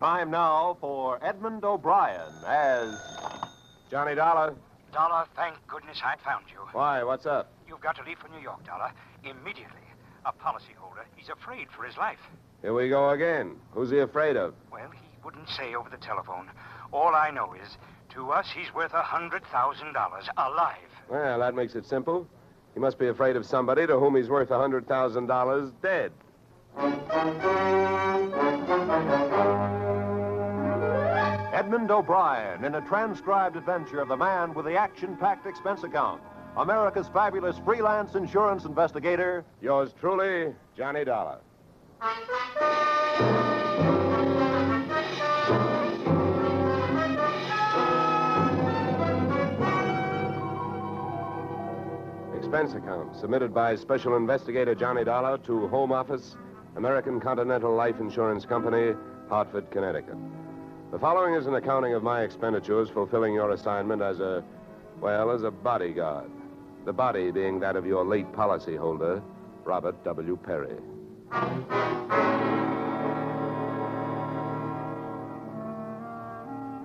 Time now for Edmund O'Brien as Johnny Dollar. Dollar, thank goodness I found you. Why, what's up? You've got to leave for New York, Dollar, immediately. A policyholder, he's afraid for his life. Here we go again. Who's he afraid of? Well, he wouldn't say over the telephone. All I know is, to us, he's worth $100,000 alive. Well, that makes it simple. He must be afraid of somebody to whom he's worth $100,000 dead. Edmund O'Brien in a transcribed adventure of the man with the action-packed expense account. America's fabulous freelance insurance investigator. Yours truly, Johnny Dollar. Expense account submitted by Special Investigator Johnny Dollar to Home Office, American Continental Life Insurance Company, Hartford, Connecticut. The following is an accounting of my expenditures fulfilling your assignment as a bodyguard. The body being that of your late policyholder, Robert W. Perry.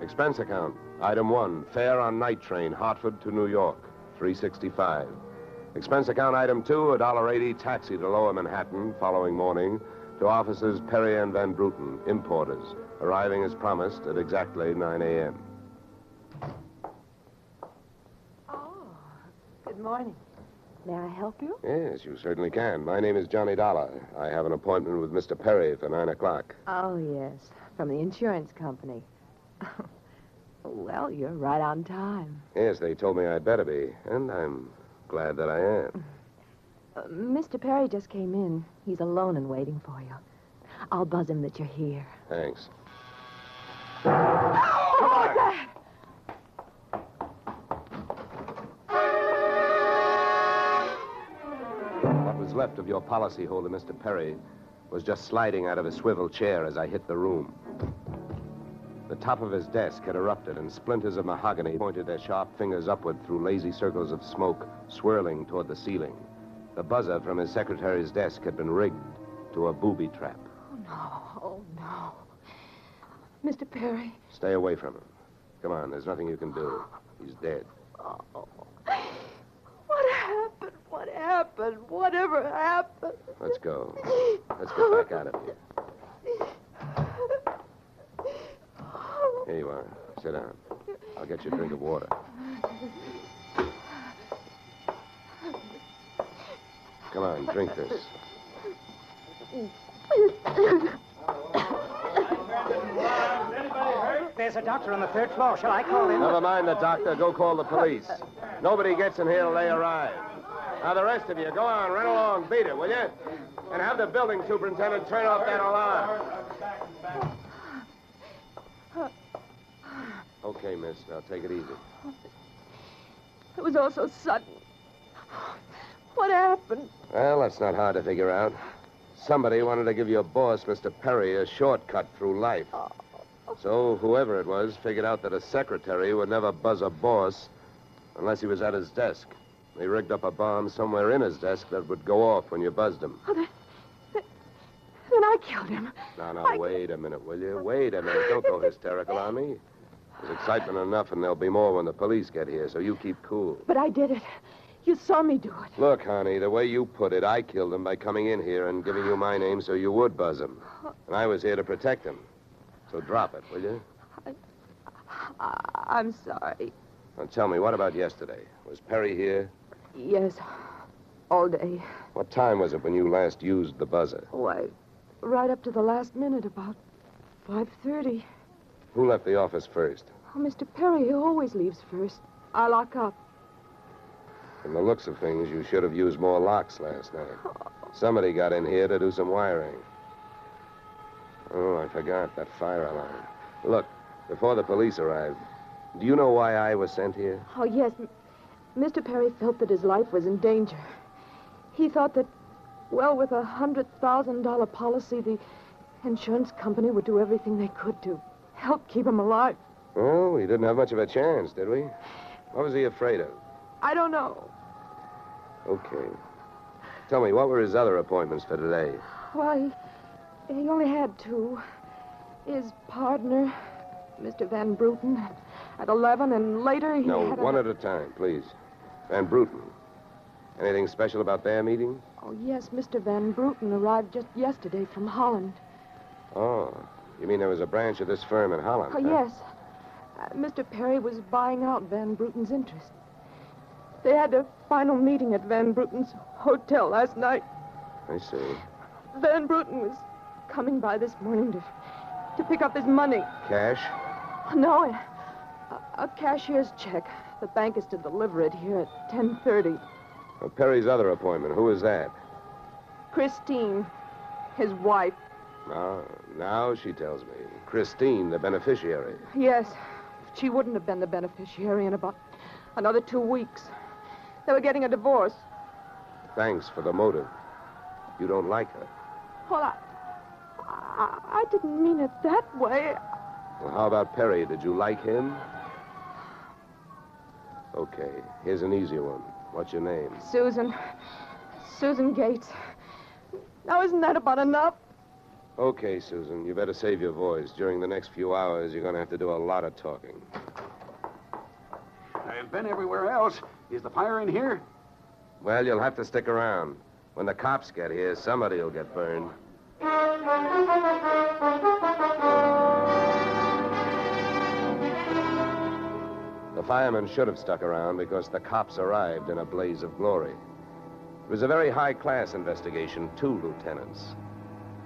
Expense account. Item 1, fare on night train, Hartford to New York, $3.65. Expense account item 2, $1.80 taxi to Lower Manhattan following morning to offices Perry and Van Bruten, importers, arriving as promised at exactly 9 a.m. Oh, good morning. May I help you? Yes, you certainly can. My name is Johnny Dollar. I have an appointment with Mr. Perry for 9 o'clock. Oh, yes, from the insurance company. Well, you're right on time. Yes, they told me I'd better be, and I'm glad that I am. Mr. Perry just came in. He's alone and waiting for you. I'll buzz him that you're here. Thanks. Oh, Dad! What was left of your policyholder, Mr. Perry, was just sliding out of a swivel chair as I hit the room. The top of his desk had erupted, and splinters of mahogany pointed their sharp fingers upward through lazy circles of smoke, swirling toward the ceiling. The buzzer from his secretary's desk had been rigged to a booby trap. Oh, no. Mr. Perry. Stay away from him. Come on, there's nothing you can do. He's dead. Oh. What happened? What happened? Whatever happened? Let's go. Let's get back out of here. Here you are. Sit down. I'll get you a drink of water. Come on, drink this. There's a doctor on the 3rd floor. Shall I call him? Never mind the doctor. Go call the police. Nobody gets in here till they arrive. Now, the rest of you, go on, run along, beat it, will you? And have the building superintendent turn off that alarm. Okay, miss. Now, take it easy. It was all so sudden. What happened? Well, that's not hard to figure out. Somebody wanted to give your boss, Mr. Perry, a shortcut through life. So whoever it was figured out that a secretary would never buzz a boss unless he was at his desk. They rigged up a bomb somewhere in his desk that would go off when you buzzed him. Oh, then I killed him. No, wait a minute, will you? Wait a minute. Don't go hysterical on me. There's excitement enough, and there'll be more when the police get here, so you keep cool. But I did it. You saw me do it. Look, honey, the way you put it, I killed him by coming in here and giving you my name so you would buzz him. And I was here to protect him. So drop it, will you? I'm sorry. Now tell me, what about yesterday? Was Perry here? Yes, all day. What time was it when you last used the buzzer? Why, right up to the last minute, about 5:30. Who left the office first? Oh, Mr. Perry, he always leaves first. I lock up. From the looks of things, you should have used more locks last night. Somebody got in here to do some wiring. Oh, I forgot that fire alarm. Look, before the police arrived, do you know why I was sent here? Oh, yes. Mr. Perry felt that his life was in danger. He thought that, well, with a $100,000 policy, the insurance company would do everything they could to help keep him alive. Well, we didn't have much of a chance, did we? What was he afraid of? I don't know. Okay. Tell me, what were his other appointments for today? Well, he only had 2. His partner, Mr. Van Bruten, at 11, and later he No, had one at a time, please. Van Bruten. Anything special about their meeting? Oh, yes, Mr. Van Bruten arrived just yesterday from Holland. Oh, you mean there was a branch of this firm in Holland? Oh, huh? yes. Mr. Perry was buying out Van Bruten's interest. They had a final meeting at Van Bruten's hotel last night. I see. Van Bruten was coming by this morning to pick up his money. Cash? No, a cashier's check. The bank is to deliver it here at 10:30. Well, Perry's other appointment, who is that? Christine, his wife. Now she tells me. Christine, the beneficiary. Yes, she wouldn't have been the beneficiary in about another 2 weeks. They were getting a divorce. Thanks for the motive. You don't like her. Well, I didn't mean it that way. Well, how about Perry? Did you like him? Okay, here's an easy one. What's your name? Susan Gates. Now, isn't that about enough? Okay, Susan, you better save your voice. During the next few hours, you're going to have to do a lot of talking. I've been everywhere else. Is the fire in here? Well, you'll have to stick around. When the cops get here, somebody will get burned. The firemen should have stuck around because the cops arrived in a blaze of glory. It was a very high-class investigation, 2 lieutenants.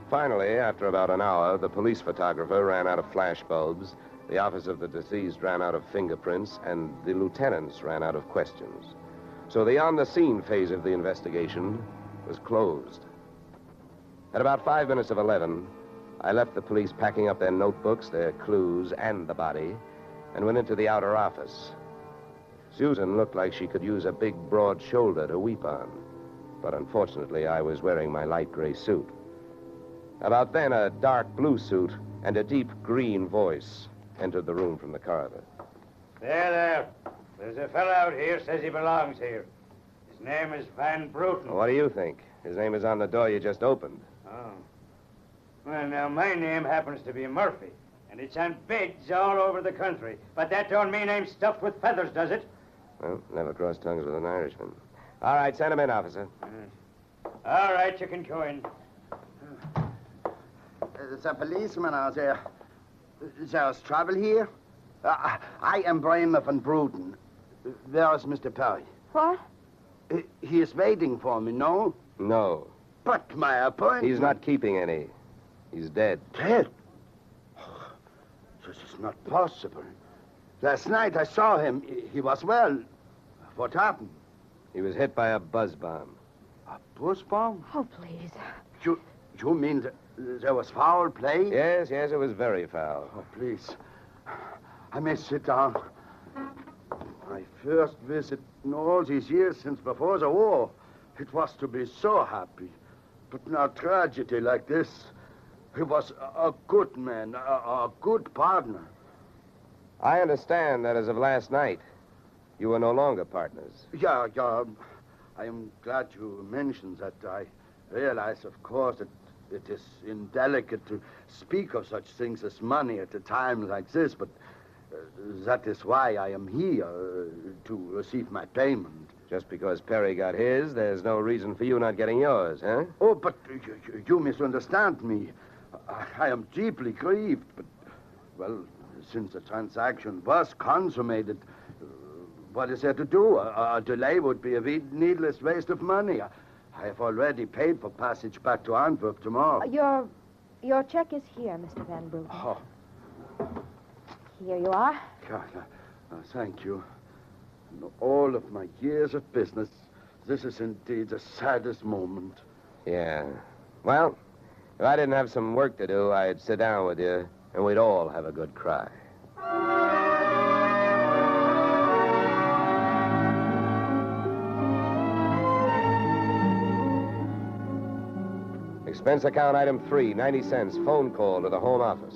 Finally, after about an hour, the police photographer ran out of flash bulbs, the office of the deceased ran out of fingerprints, and the lieutenants ran out of questions. So the on-the-scene phase of the investigation was closed. At about 5 minutes of 11, I left the police packing up their notebooks, their clues, and the body, and went into the outer office. Susan looked like she could use a big, broad shoulder to weep on. But unfortunately, I was wearing my light gray suit. About then, a dark blue suit and a deep green voice entered the room from the corridor. There. There's a fellow out here says he belongs here. His name is Van Bruten. What do you think? His name is on the door you just opened. Oh. Well, now, my name happens to be Murphy, and it's on bids all over the country. But that don't mean I'm stuffed with feathers, does it? Well, never cross tongues with an Irishman. All right, send him in, officer. All right, you can go in. There's a policeman out there. There's trouble here? I am Bramer van Bruten. Where is Mr. Perry? What? He is waiting for me, no? No. But my appointment... He's not keeping any. He's dead. Dead? Oh, this is not possible. Last night I saw him. He was well. What happened? He was hit by a buzz bomb. A buzz bomb? Oh, please. You mean that there was foul play? Yes, it was very foul. Oh, please. I may sit down. My first visit in all these years since before the war. It was to be so happy. But now tragedy like this. He was a good man, a good partner. I understand that as of last night, you were no longer partners. Yeah. I am glad you mentioned that. I realize, of course, that it is indelicate to speak of such things as money at a time like this, but that is why I am here, to receive my payment. Just because Perry got his, there's no reason for you not getting yours, huh? Oh, but you misunderstand me. I am deeply grieved, but, well, since the transaction was consummated, what is there to do? A delay would be a needless waste of money. I have already paid for passage back to Antwerp tomorrow. Your check is here, Mr. Van Bruten. Oh. Here you are. Thank you. In all of my years of business, this is indeed the saddest moment. Yeah. Well, if I didn't have some work to do, I'd sit down with you, and we'd all have a good cry. Expense account item 3, 90 cents. Phone call to the home office.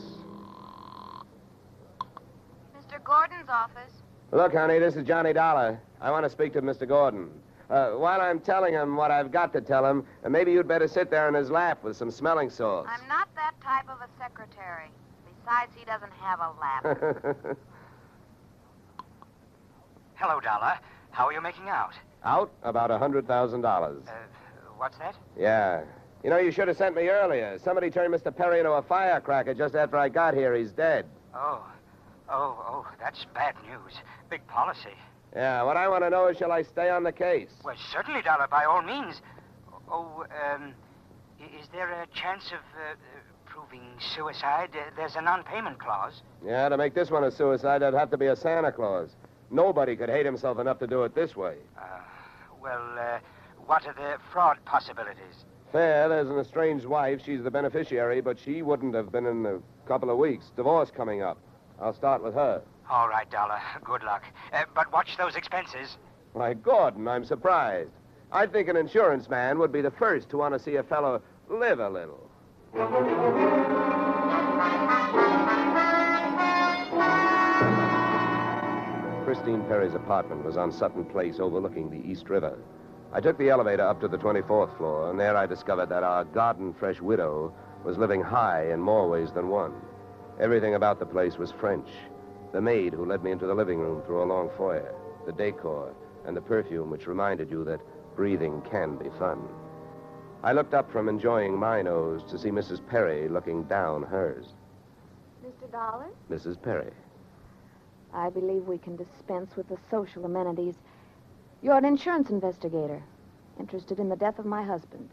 Mr. Gordon's office. Look, honey, this is Johnny Dollar. I want to speak to Mr. Gordon. While I'm telling him what I've got to tell him, maybe you'd better sit there in his lap with some smelling salts. I'm not that type of a secretary. Besides, he doesn't have a lap. Hello, Dollar. How are you making out? Out? About $100,000. What's that? Yeah. You know, you should have sent me earlier. Somebody turned Mr. Perry into a firecracker just after I got here. He's dead. Oh, that's bad news. Big policy. Yeah, what I want to know is, shall I stay on the case? Well, certainly, Dollar, by all means. Is there a chance of proving suicide? There's a non-payment clause. Yeah, to make this one a suicide, there'd have to be a Santa Claus. Nobody could hate himself enough to do it this way. What are the fraud possibilities? Fair, there's an estranged wife. She's the beneficiary, but she wouldn't have been in a couple of weeks. Divorce coming up. I'll start with her. All right, Dollar. Good luck. But watch those expenses. Why, Gordon, I'm surprised. I'd think an insurance man would be the first to want to see a fellow live a little. Christine Perry's apartment was on Sutton Place overlooking the East River. I took the elevator up to the 24th floor, and there I discovered that our garden-fresh widow was living high in more ways than one. Everything about the place was French. The maid who led me into the living room through a long foyer, the decor, and the perfume which reminded you that breathing can be fun. I looked up from enjoying my nose to see Mrs. Perry looking down hers. Mr. Dollar? Mrs. Perry. I believe we can dispense with the social amenities. You're an insurance investigator, interested in the death of my husband.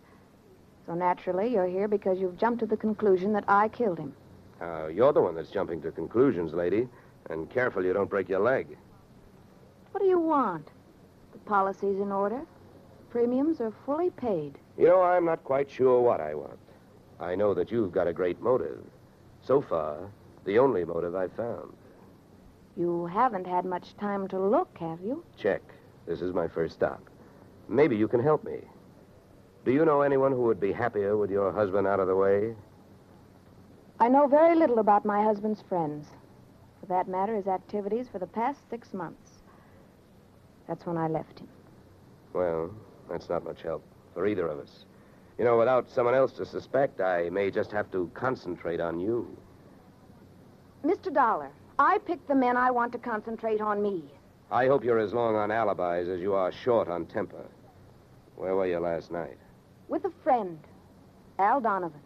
So naturally, you're here because you've jumped to the conclusion that I killed him. You're the one that's jumping to conclusions, lady. And careful you don't break your leg. What do you want? The policy's in order. Premiums are fully paid. You know, I'm not quite sure what I want. I know that you've got a great motive. So far, the only motive I've found. You haven't had much time to look, have you? Check. This is my first stop. Maybe you can help me. Do you know anyone who would be happier with your husband out of the way? I know very little about my husband's friends. For that matter, his activities for the past 6 months. That's when I left him. Well, that's not much help for either of us. You know, without someone else to suspect, I may just have to concentrate on you. Mr. Dollar, I picked the men I want to concentrate on me. I hope you're as long on alibis as you are short on temper. Where were you last night? With a friend, Al Donovan.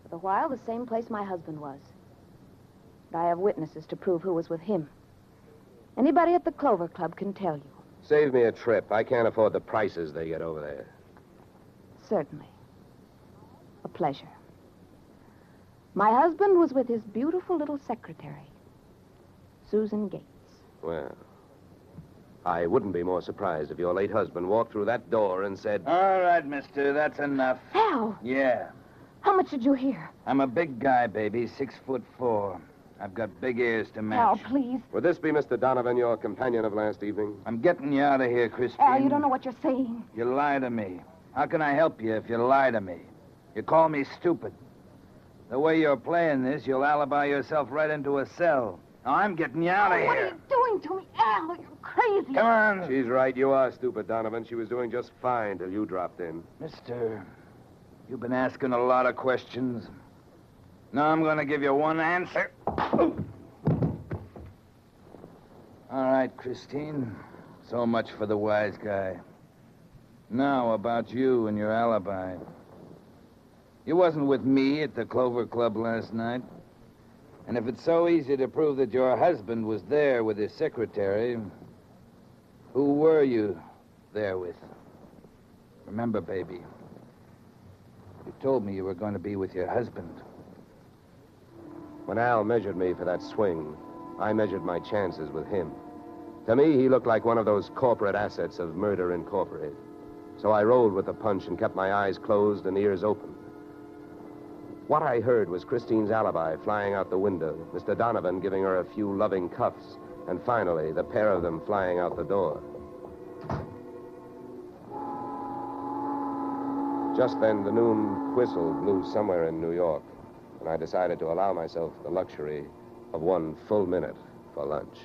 For a while, the same place my husband was. But I have witnesses to prove who was with him. Anybody at the Clover Club can tell you. Save me a trip. I can't afford the prices they get over there. Certainly. A pleasure. My husband was with his beautiful little secretary, Susan Gates. Well, I wouldn't be more surprised if your late husband walked through that door and said... All right, mister, that's enough. Al! Yeah. How much did you hear? I'm a big guy, baby, 6'4". I've got big ears to match. Al, please. Would this be Mr. Donovan, your companion of last evening? I'm getting you out of here, Christine. Al, you don't know what you're saying. You lie to me. How can I help you if you lie to me? You call me stupid. The way you're playing this, you'll alibi yourself right into a cell. Now, I'm getting you out of What are here. you doing to me, Al? You're crazy. Come on. She's right. You are stupid, Donovan. She was doing just fine till you dropped in. Mister, you've been asking a lot of questions. Now I'm going to give you one answer. All right, Christine. So much for the wise guy. Now, about you and your alibi. You wasn't with me at the Clover Club last night. And if it's so easy to prove that your husband was there with his secretary, who were you there with? Remember, baby, you told me you were going to be with your husband. When Al measured me for that swing, I measured my chances with him. To me, he looked like one of those corporate assets of Murder Incorporated. So I rolled with the punch and kept my eyes closed and ears open. What I heard was Christine's alibi flying out the window, Mr. Donovan giving her a few loving cuffs, and finally, the pair of them flying out the door. Just then, the noon whistle blew somewhere in New York, and I decided to allow myself the luxury of 1 full minute for lunch.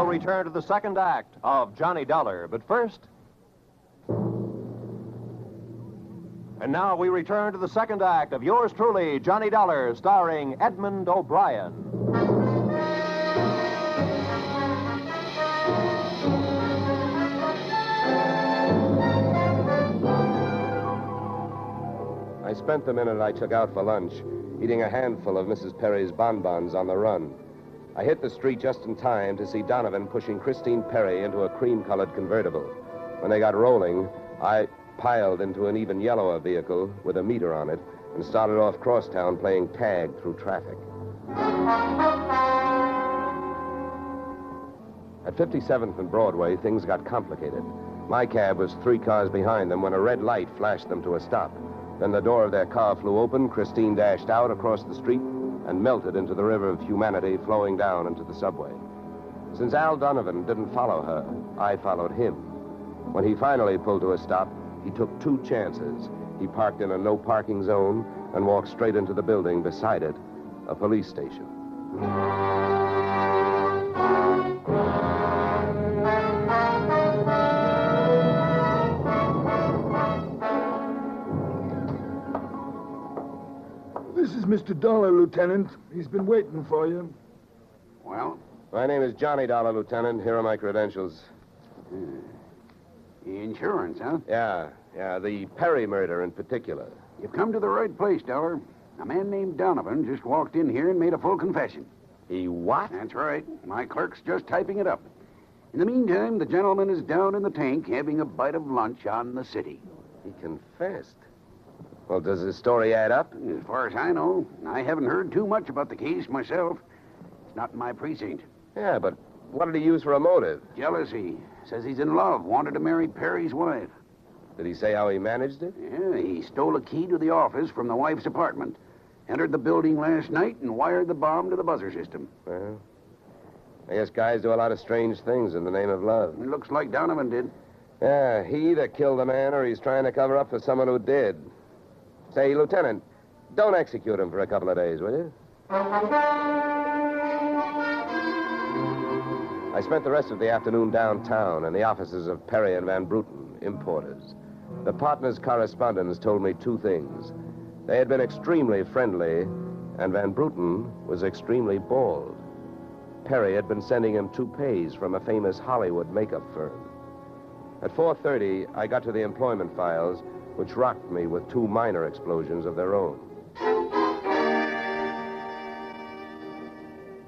Return return to the second act of Johnny Dollar. But first... And now we return to the second act of yours truly, Johnny Dollar, starring Edmund O'Brien. I spent the minute I took out for lunch eating a handful of Mrs. Perry's bonbons on the run. I hit the street just in time to see Donovan pushing Christine Perry into a cream-colored convertible. When they got rolling, I piled into an even yellower vehicle with a meter on it and started off crosstown playing tag through traffic. At 57th and Broadway, things got complicated. My cab was 3 cars behind them when a red light flashed them to a stop. Then the door of their car flew open, Christine dashed out across the street and melted into the river of humanity flowing down into the subway. Since Al Donovan didn't follow her, I followed him. When he finally pulled to a stop, he took 2 chances. He parked in a no-parking zone and walked straight into the building beside it, a police station. This is Mr. Dollar, Lieutenant. He's been waiting for you. Well? My name is Johnny Dollar, Lieutenant. Here are my credentials. Insurance, huh? Yeah, the Perry murder in particular. You've come to the right place, Dollar. A man named Donovan just walked in here and made a full confession. He what? That's right. My clerk's just typing it up. In the meantime, the gentleman is down in the tank having a bite of lunch on the city. He confessed. Well, does his story add up? As far as I know, I haven't heard too much about the case myself. It's not in my precinct. Yeah, but what did he use for a motive? Jealousy. Says he's in love, wanted to marry Perry's wife. Did he say how he managed it? Yeah, he stole a key to the office from the wife's apartment, entered the building last night, and wired the bomb to the buzzer system. Well, I guess guys do a lot of strange things in the name of love. It looks like Donovan did. Yeah, he either killed the man or he's trying to cover up for someone who did. Say, Lieutenant, don't execute him for a couple of days, will you? I spent the rest of the afternoon downtown in the offices of Perry and Van Bruten, importers. The partners' correspondents told me 2 things. They had been extremely friendly, and Van Bruten was extremely bald. Perry had been sending him toupees from a famous Hollywood makeup firm. At 4:30, I got to the employment files, which rocked me with 2 minor explosions of their own.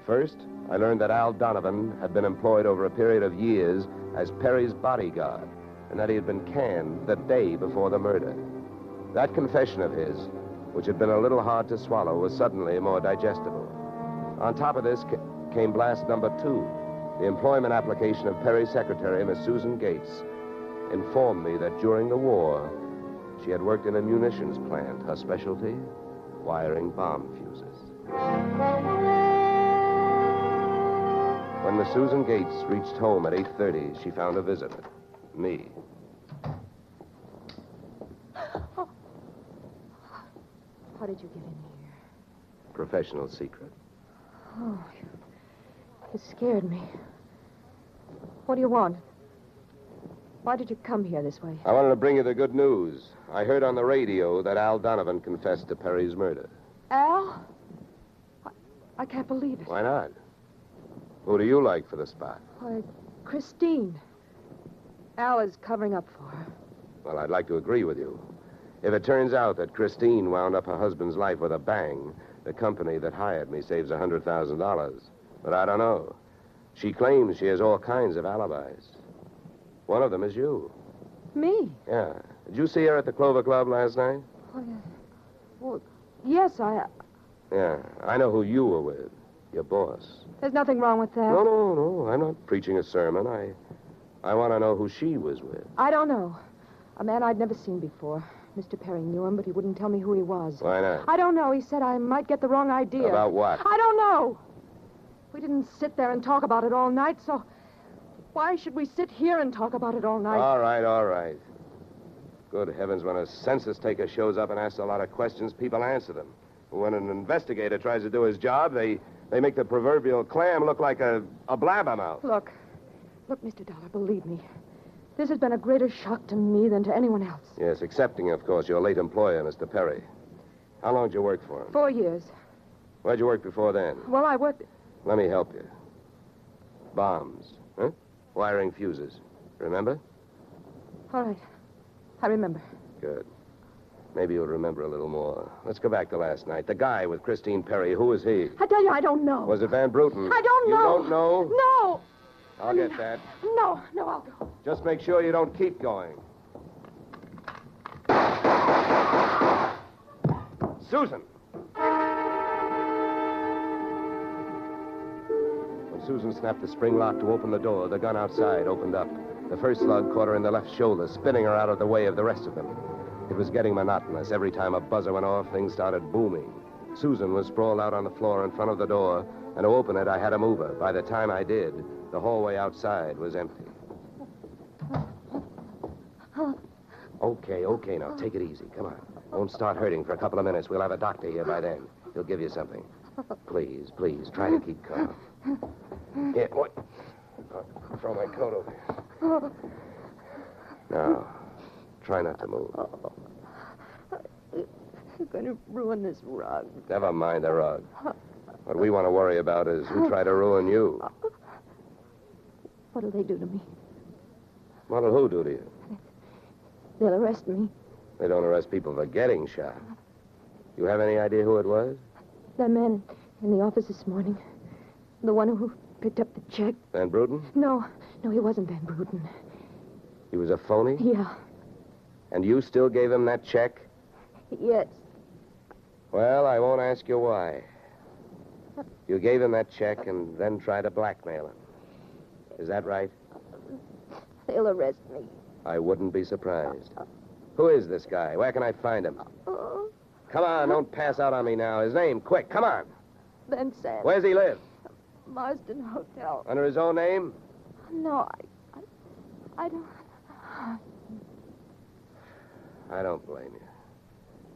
First, I learned that Al Donovan had been employed over a period of years as Perry's bodyguard, and that he had been canned the day before the murder. That confession of his, which had been a little hard to swallow, was suddenly more digestible. On top of this came blast number 2. The employment application of Perry's secretary, Miss Susan Gates, informed me that during the war, she had worked in a munitions plant, her specialty, wiring bomb fuses. When Miss Susan Gates reached home at 8:30, she found a visitor, me. Oh. How did you get in here? Professional secret. Oh, you scared me. What do you want? Why did you come here this way? I wanted to bring you the good news. I heard on the radio that Al Donovan confessed to Perry's murder. Al? I can't believe it. Why not? Who do you like for the spot? Why, Christine. Al is covering up for her. Well, I'd like to agree with you. If it turns out that Christine wound up her husband's life with a bang, the company that hired me saves $100,000. But I don't know. She claims she has all kinds of alibis. One of them is you. Me? Yeah. Did you see her at the Clover Club last night? Well, yes, Yeah, I know who you were with. Your boss. There's nothing wrong with that. No. I'm not preaching a sermon. I want to know who she was with. I don't know. A man I'd never seen before. Mr. Perry knew him, but he wouldn't tell me who he was. Why not? I don't know. He said I might get the wrong idea. About what? I don't know. We didn't sit there and talk about it all night, so why should we sit here and talk about it all night? All right. Good heavens, when a census taker shows up and asks a lot of questions, people answer them. When an investigator tries to do his job, they make the proverbial clam look like a blabbermouth. Look, Look, Mr. Dollar, believe me. This has been a greater shock to me than to anyone else. Yes, excepting, of course, your late employer, Mr. Perry. How long did you work for him? 4 years. Where'd you work before then? Well, I worked... Let me help you. Bombs, huh? Wiring fuses. Remember? All right. I remember. Good. Maybe you'll remember a little more. Let's go back to last night. The guy with Christine Perry, who was he? I tell you, I don't know. Was it Van Bruten? I don't know. You don't know? No. I'll get that. No, I'll go. Just make sure you don't keep going. Susan! When Susan snapped the spring lock to open the door, the gun outside opened up. The first slug caught her in the left shoulder, spinning her out of the way of the rest of them. It was getting monotonous. Every time a buzzer went off, things started booming. Susan was sprawled out on the floor in front of the door, and to open it, I had to move her. By the time I did, the hallway outside was empty. Okay, now, take it easy. Come on. Don't start hurting for a couple of minutes. We'll have a doctor here by then. He'll give you something. Please, try to keep calm. Here, what? I'll throw my coat over here. Now, try not to move. You're going to ruin this rug. Never mind the rug. What we want to worry about is who tried to ruin you. What'll they do to me? What'll who do to you? They'll arrest me. They don't arrest people for getting shot. You have any idea who it was? That man in the office this morning. The one who picked up the check. Van Bruten? No, he wasn't Van Bruten. He was a phony? Yeah. And you still gave him that check? Yes. Well, I won't ask you why. You gave him that check and then tried to blackmail him. Is that right? They'll arrest me. I wouldn't be surprised. Who is this guy? Where can I find him? Come on, don't pass out on me now. His name, quick, come on. Van Sant. Where's he live? Marsden Hotel. Under his own name? No, I don't... I don't blame you.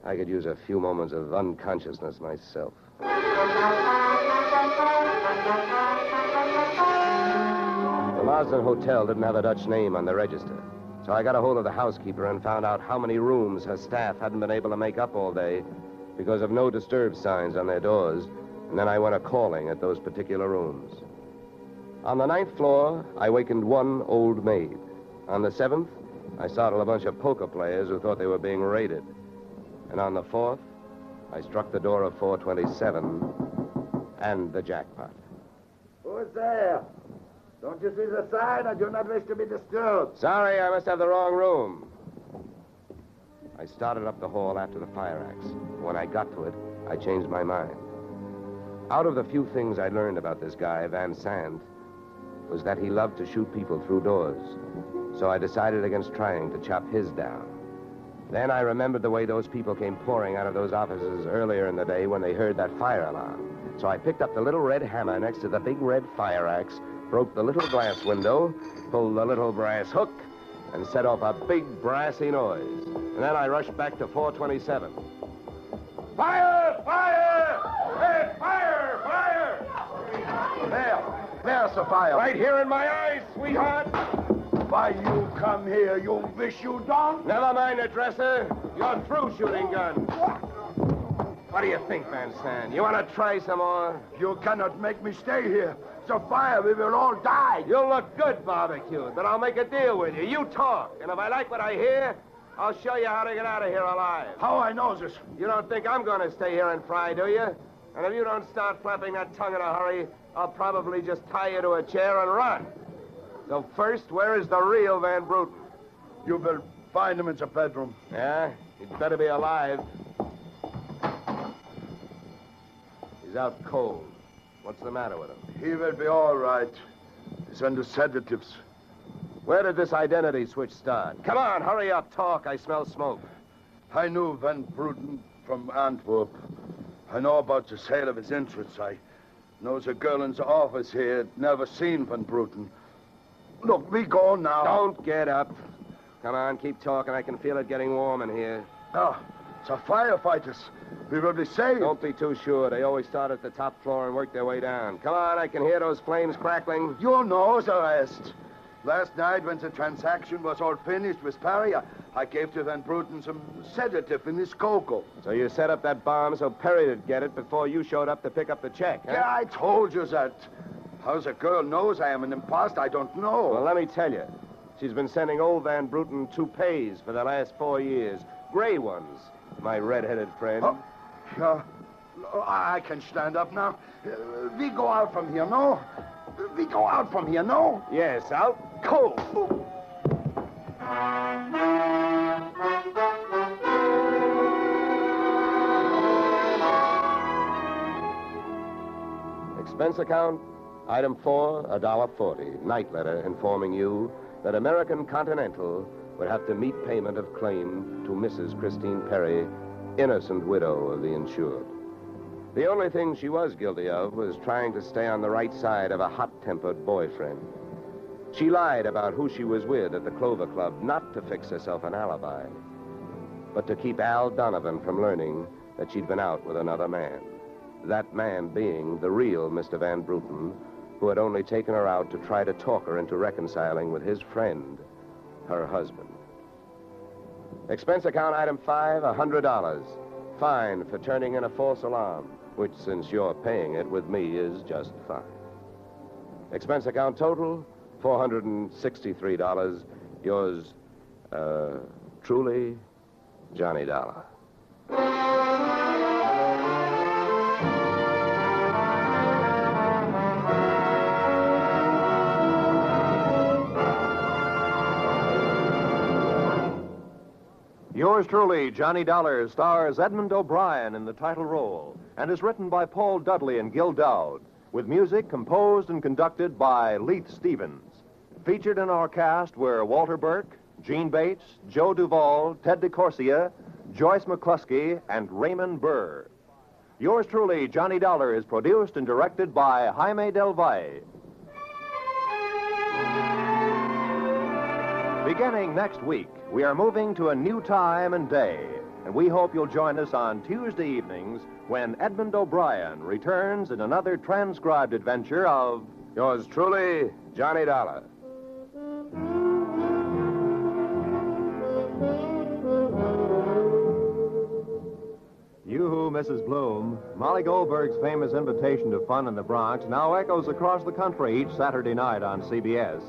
I could use a few moments of unconsciousness myself. The Marsden Hotel didn't have a Dutch name on the register. So I got a hold of the housekeeper and found out how many rooms her staff hadn't been able to make up all day because of no disturb signs on their doors. And then I went a-calling at those particular rooms. On the 9th floor, I wakened one old maid. On the 7th, I startled a bunch of poker players who thought they were being raided. And on the 4th, I struck the door of 427 and the jackpot. Who's there? Don't you see the sign? I do not wish to be disturbed. Sorry, I must have the wrong room. I started up the hall after the fire axe. When I got to it, I changed my mind. Out of the few things I learned about this guy, Van Sant, was that he loved to shoot people through doors. So I decided against trying to chop his down. Then I remembered the way those people came pouring out of those offices earlier in the day when they heard that fire alarm. So I picked up the little red hammer next to the big red fire axe, broke the little glass window, pulled the little brass hook, and set off a big brassy noise. And then I rushed back to 427. Fire! Fire! Hey, fire! Fire! There's the fire. Right here in my eyes, sweetheart. Why you come here? You wish you don't? Never mind the dresser. You're through shooting guns. What do you think, Van Sant? You want to try some more? You cannot make me stay here. It's a fire. We will all die. You'll look good barbecued, but I'll make a deal with you. You talk, and if I like what I hear, I'll show you how to get out of here alive. How I know this? You don't think I'm going to stay here and fry, do you? And if you don't start flapping that tongue in a hurry, I'll probably just tie you to a chair and run. So first, where is the real Van Bruten? You will find him in the bedroom. Yeah? He'd better be alive. He's out cold. What's the matter with him? He will be all right. He's under sedatives. Where did this identity switch start? Come on, hurry up, talk. I smell smoke. I knew Van Bruten from Antwerp. I know about the sale of his interests. I know the girl in the office here had never seen Van Bruten. Look, we go now. Don't get up. Come on, keep talking. I can feel it getting warm in here. Ah, the firefighters. We will be safe. Don't be too sure. They always start at the top floor and work their way down. Come on, I can hear those flames crackling. You know the rest. Last night, when the transaction was all finished with Perry, I gave to Van Bruten some sedative in his cocoa. So you set up that bomb so Perry'd get it before you showed up to pick up the check, huh? Yeah, I told you that. How the girl knows I am an imposter, I don't know. Well, let me tell you. She's been sending old Van Bruten toupees for the last 4 years. Gray ones, my red-headed friend. Oh, I can stand up now. We go out from here, no? We go out from here, no? Yes, out cold. Expense account, item 4, $1.40. Night letter informing you that American Continental would have to meet payment of claim to Mrs. Christine Perry, innocent widow of the insured. The only thing she was guilty of was trying to stay on the right side of a hot-tempered boyfriend. She lied about who she was with at the Clover Club, not to fix herself an alibi, but to keep Al Donovan from learning that she'd been out with another man. That man being the real Mr. Van Bruten, who had only taken her out to try to talk her into reconciling with his friend, her husband. Expense account item 5, $100. Fine for turning in a false alarm, which, since you're paying it with me, is just fine. Expense account total, $463. Yours, truly, Johnny Dollar. Yours truly, Johnny Dollar, stars Edmund O'Brien in the title role and is written by Paul Dudley and Gil Dowd, with music composed and conducted by Leith Stevens. Featured in our cast were Walter Burke, Gene Bates, Joe Duvall, Ted DeCorsia, Joyce McCluskey, and Raymond Burr. Yours truly, Johnny Dollar, is produced and directed by Jaime Del Valle. Beginning next week, we are moving to a new time and day, and we hope you'll join us on Tuesday evenings when Edmund O'Brien returns in another transcribed adventure of Yours truly, Johnny Dollar. You, Mrs. Bloom, Molly Goldberg's famous invitation to fun in the Bronx now echoes across the country each Saturday night on CBS.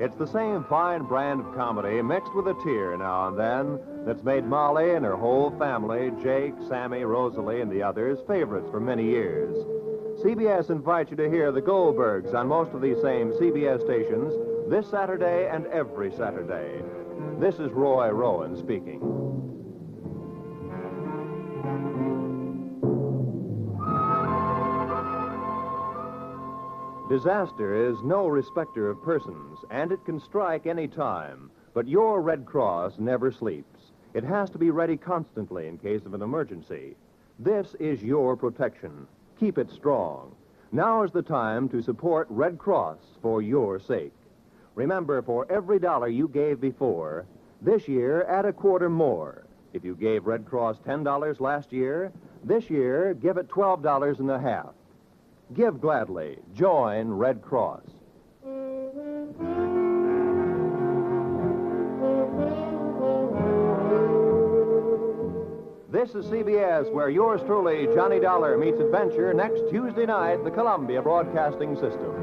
It's the same fine brand of comedy mixed with a tear now and then that's made Molly and her whole family, Jake, Sammy, Rosalie, and the others, favorites for many years. CBS invites you to hear the Goldbergs on most of these same CBS stations this Saturday and every Saturday. This is Roy Rowan speaking. Disaster is no respecter of persons, and it can strike any time. But your Red Cross never sleeps. It has to be ready constantly in case of an emergency. This is your protection. Keep it strong. Now is the time to support Red Cross for your sake. Remember, for every dollar you gave before, this year add a quarter more. If you gave Red Cross $10 last year, this year give it $12.50. Give gladly. Join Red Cross. This is CBS, where yours truly, Johnny Dollar, meets adventure next Tuesday night, the Columbia Broadcasting System.